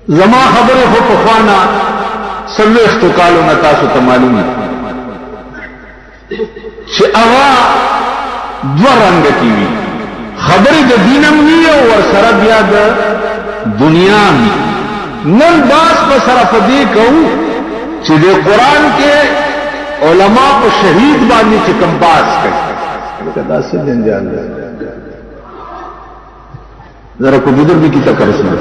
زما خبره خو په خوانا سلوختو کالو نه تاسو ته معلومه چې اوا دوه رنګ کی وی خبره د دینم وی او سره بیا د دنیا می نن باس په سره پدې کو چې د قران کې علما په شهید باندې چې کم باس کوي دا څه جنجال دی ذرا کو بزرگ کی تکر سنا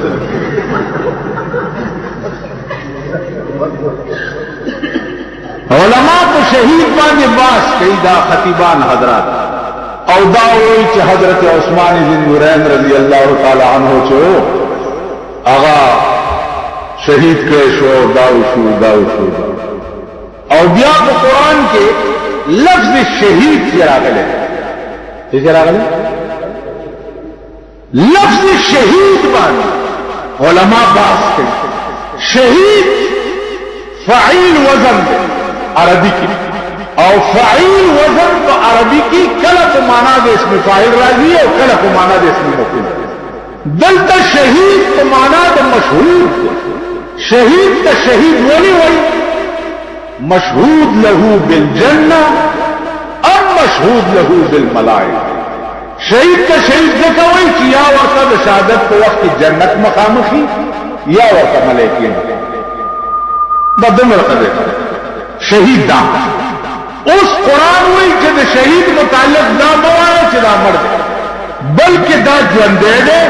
علماء کو شہید باندې باس کئی دا خطیبان حضرات او دا وی چې حضرت عثمان بن نورین رضی اللہ تعالی عنہ چو اغا شہید کړي شو داو شو او بیا په قران کې لفظ شہید چې راغلی لفظ شہید باندې علماء باس کړي شہید فعیل وزن عربی کی او فعیل وزن په عربی کی کله په معنا د اسم فاعل راځي او کله په معنا د اسم مفعول دلته شہید په معنا د مشهود شہید ته شہید ولی وای مشهود له بالجنه ام مشهود له بالملائکه شہید ته شہید ځکه وای چې یا ورته د شهادت په وخت جنت مخامخي یا ورته ملائکه دا دمر قدر شہید دا اس قرآن وی چې د شہید متعلق دا موایا چې دا مرد بلکہ دا ژوندې ده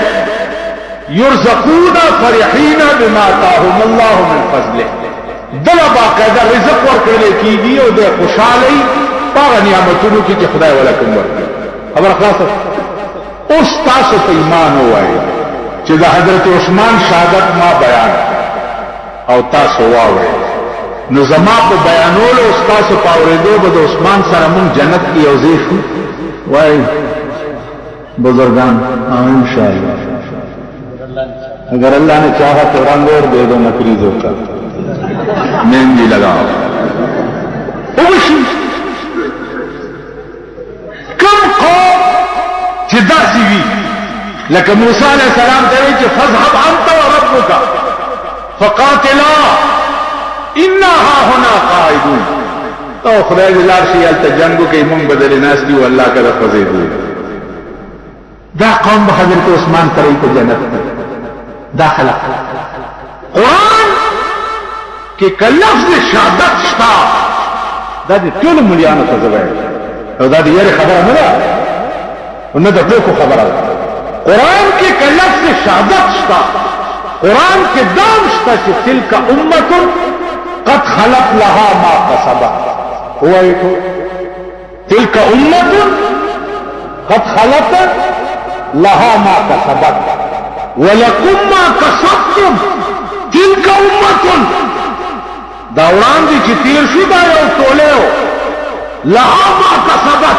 یرزقون فرحین بما آتاهم الله من فضله دل باقاعده رزق ورکړل کیږي او د خوشحالي په نعمتونو کې چې خدای ولکم ورکړي خبر خلاص اوس تاسو په ایمان وایي چې د حضرت عثمان شهادت ما بیان او تاسو واورئ نو زما په بیانولو او تاسو په اورېدو به د عثمان سره مونږ جنت کې یوځای شو وای بزرگان ان شاء الله اگر اللہ نے چاہا تو رنگ اور دے دو مقریضوں کا مہندی لگاؤ کم قوم چې داسې وي لکه موسی علیہ السلام ته وی چې فذهب انت وربك فقاتلا انا هنا قاعدون تو خدای دې لار شي الته جنگو کې مونږ بدل ناس دی والله کړه فزیدو دا قوم به حضرت عثمان ترې په جنت داخله قرآن کې لفظ شهادت شتا دا دې ټول مليانو ته ځوي او دا دې یې خبره نه ده نو دا ټکو خبره ده قرآن کې لفظ شهادت شتا قرآن کې دام شتا چې تلک امه قد خلق لها ما کسبت هو تلك امه قد خلق لها ما کسبت ولکم ما کسبتم تلك امه دا وړاندې چې تیر شو دا یو ټوله لها ما کسبت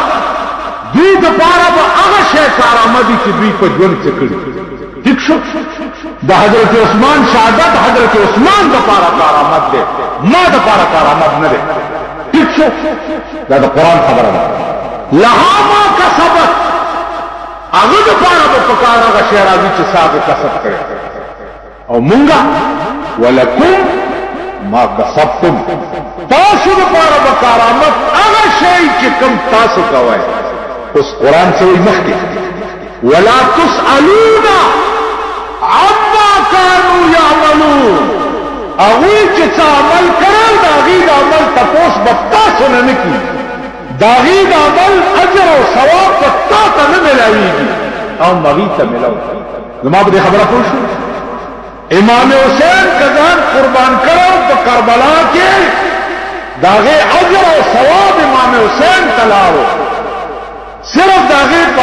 دوی د پاره به هغه شی کارآمدي چې دوی په ژوند کې کړی ٹھیک شو دا حضرت عثمان شهادت حضرت عثمان د پاره کارآمد ده ما د پاره کارآمد نه ده ٹھیک شو دا د قران خبره ده لها ما کسبت هغه د پاره په کار هغه شی راځي چې صاحب کسب کړي او مونږه ولکم ما کسبتم تاسو د پاره په کارآمد هغه شی چې کوم تاسو کوی اوس قران څه وایي مخکې ولا تسألون عما كانوا يعملون اوی چې څه عمل کړل دا غي د عمل تاسو به تاسو نه نکی دا غي د عمل اجر او ثواب په تاسو نه ملایږي او مغی ته ملاو زما به خبره پوه شو امام حسین کزان قربان کړو په کربلا کې دا غي اجر او ثواب امام حسین تلاو صرف داغه په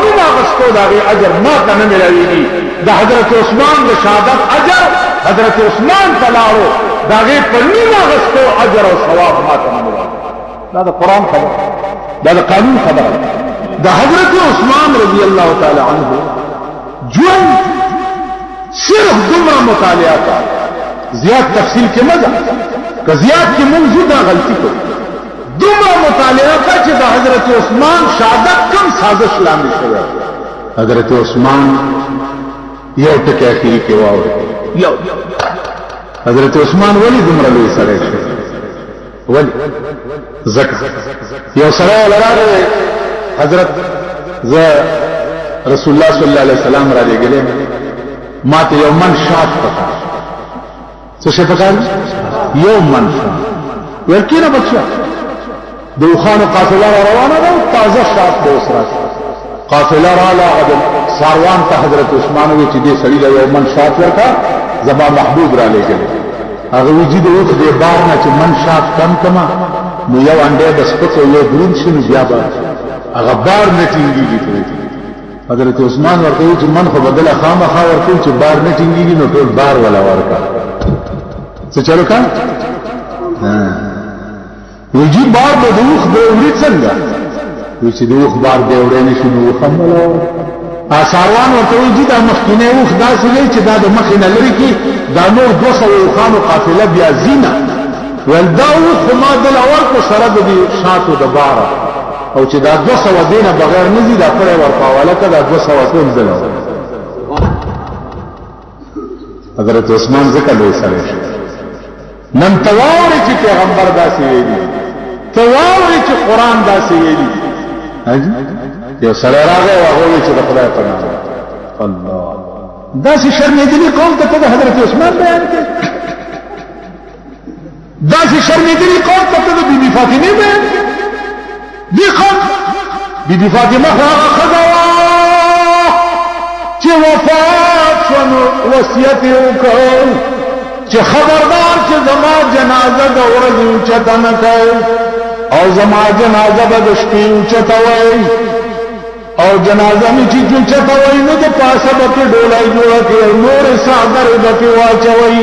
نوم غستو داغه اجر ما ته نه ملایږي د حضرت عثمان د شهادت اجر حضرت عثمان تلاو داغه په نوم غستو اجر او ثواب ما ته نه ملایږي دا د قران خبره دا د قانون خبره د حضرت عثمان رضی الله تعالی عنہ جون صرف دمر مطالعه کا زیات تفصیل کې مزه که زیات کې موضوع دا غلطی کو دومره مطالعه کا چې د حضرت عثمان شهادت کم سازش لاندې شوی حضرت عثمان یو ټکی اخیری کې واوري یو حضرت عثمان ولی دومره لوی سړی شو ولی زکه یو سړی لراغه حضرت رسول الله صلی الله علیه وسلم را لګلې ما ته یو من شات پکا څه شي پکا یو من شات ورکینه بچا دوخان قافله روانه ده تازه شات به وسره قافله را لاغه ساروان ته حضرت عثمان وی چې دې سړي له یو من شات ورکا زما محبوب را لګلې هغه ویجی د وخت د بار نه چې من شات کم کما نو یو انډه د سپکو یو درون شنو بیا به هغه بار نه ټینګيږي حضرت عثمان ورته چې من خو بدله خامخا ورته چې بار نه ټینګيږي نو ټول بار ولا ورکا څه چلو کا ویجی بار د دوخ به وړي څنګه وی چې دوخ بار دی وړي نشي نو خملو ساروان ورته ویجی دا مخکینه وخ داسې وی چې دا د مخینه لري کې دا نور 200 خانو قافله بیا زینا ولداو خما دل اور کو سره د شاتو د بارا او چې دا 200 دینه بغیر نزي دا پر ورپاواله کدا 200 ټول زلو حضرت عثمان ذکر لوي سره نن تواوري چې پیغمبر داسې ویلي تواوري چې قران داسې ویلي یو سره راغی هغه چې د خدای په نام الله داسې شرمېدلي قوم ته د حضرت عثمان بیان کړي داسې شرمېدلي قوم ته د بیبي فاطمه بیان کړي دی قوم بیبي فاطمه هغه خدای چې وفات شو وصیت وکړ چې خبردار چې زما جنازه د ورځې اوچته نه کوي او زما جنازه به د شپې اوچته وي او جنازه می چې اوچته وي نو د پاسه به ډولای جوړه کړي نور صادر به په واچوي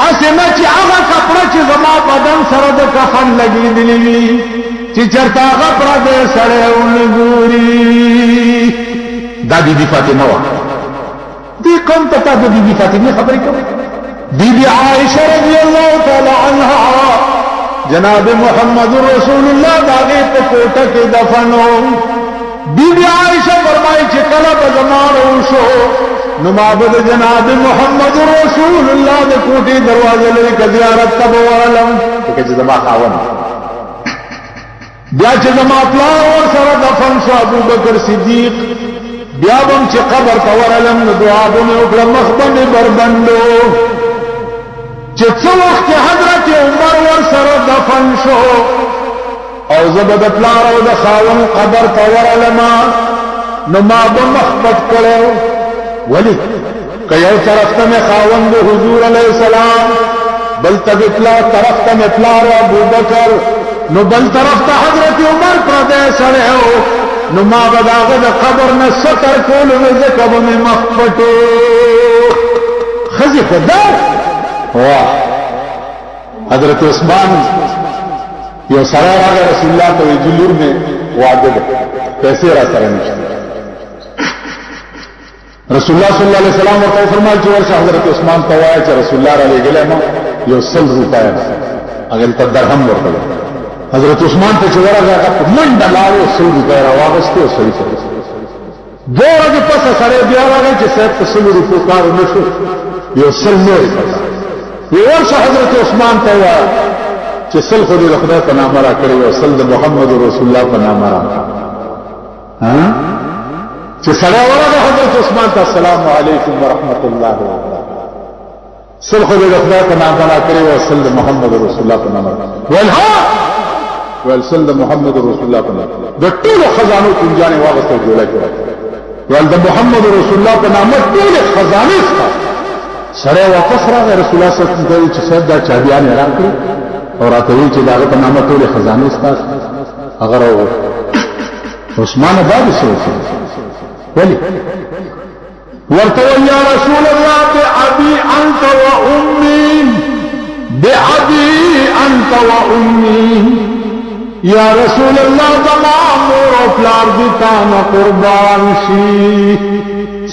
اسنه چې هغه کپڑا چې زما بدن سره د کفن لګېدلی وي چې چرته هغه پر دې سره ونګوري دا بیبي فاطمه وا دې کوم ته د بیبي فاطمه خبرې کوي بیبي عائشہ رضی اللہ تعالی عنہا جناب محمد رسول اللہ داغے پہ کوٹا کے دفنو بیبی عائشہ فرمائی چې کله بزمانو شو نمابد جناب محمد رسول اللہ دے کوٹی دروازے لے کے زیارت تب ورلم کہ زما خاون بیا چې زما پلار ور سره دفن شو ابو بکر صدیق بیا بم چې قبر ته ورلم دعا بم وکړه مخبن بربندو چې څو وخت حضرت عمر ور سره دفن شو او زبد پلار او د خاون قبر ته ورلما نو ما به مخبت کړو ولی که یو طرف ته خاون د حضور علیه السلام بل طرف ته پلار ابو بکر نو بل طرف ته حضرت عمر پر دې سره نو ما به داغه د قبر نه ستر کول نو ځکه به مخبتو خزي خدا واہ حضرت عثمان یو سره راغی رسول الله ته جلور میں وعده پیسې را سره نشته رسول الله صلی الله علیه وسلم ورته فرمایي چې ورشه حضرت عثمان ته وایي چې رسول الله را لګلې ما یو 100 روپیا اگر ته درهم ورته حضرت عثمان ته چې ورغه منډه لاړو 100 روپیا را واغسته او سړي سره دوه ورځې پس سره بیا راغی چې صاحب 100 روپیا کار نشو یو 100 نور ورشه حضرت عثمان ته وایي چې سل خو دې خدای په نام را کړی او سل د محمد رسول الله په نام را ها چې سره ورغه حضرت عثمان ته السلام علیکم ورحمت الله وبرکاته سل خو دې خدای په نام را کړی او سل د محمد رسول الله په نام ولها ول سل د محمد رسول الله په نام د ټول خزانو کنجانه واغسته جوړه کړه ول د محمد رسول الله په نام ټول خزانه سره واپس راغی رسول الله صلی الله علیه وسلم چې صاحب دا چابیان را کړی اور اتوی چې داغه په نامه ټول خزانه استاس اگر عثمان بعد سوچ ولی ورته یا رسول الله بأبي أنت وأمي بأبي أنت وأمي یا رسول الله زما مور او پلار دي تا قربان شي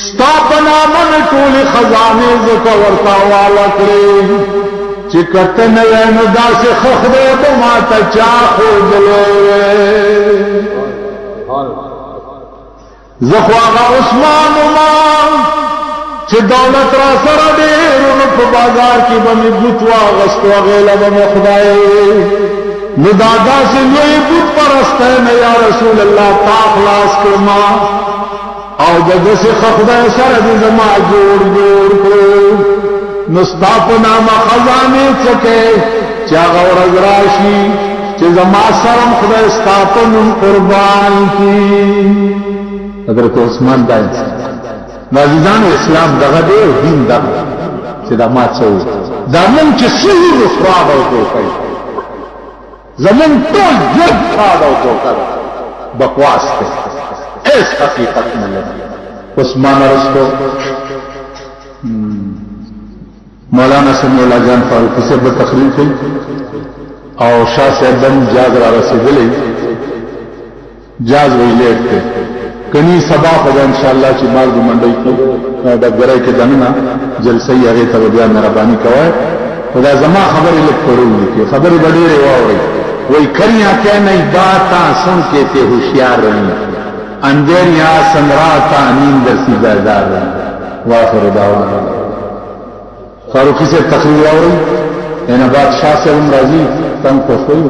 ستا په نامه ټول خزانه زکه ورتا والا کړی چې کته نه نو داسې خخره به ما ته چا خوځلې زخوا عثمان ما چې دولت را سره ډېر په بازار کې به مې بوت واغست وغیله به مې خدای نو دا داسې لوی بوت پرستی نه یا رسول الله تا خلاص کړما او د داسې خدای سره دې زما جوړ کړو نو ستا په نامه خزانې څکې چې هغه ورځ راشي چې زما سره خدای ستا په نوم قربان کړي. حضرت عثمان دای عزیزانو اسلام دغه دی دین دغه چې دا ما څو دا مونږ چې صحیح افراد او کوي زمون ټول جد افراد او کوي بکواس ته اس حقیقت نه لري. عثمان رسول مولانا سمیع الله جان فاروقی سے به تقریر کړي او شاه صاحب بن جاز را رسیدلی جاز ویلې ته کني سبا په ان شاء الله چې مال د منډي کې د غړای کې دنه جلسه یې هغه ته بیا مهرباني کوي. خدا زما خبرې لیک کړو کې خبرې ډېرې واوري وای کړیا کې نه باتا سن کې ته ہوشیار رہی اندر یا سنراتا نیند سیدار واخر دعوانا فاروقی سے تقریر واوري ان بادشاہ سے راضی تم کو کوئی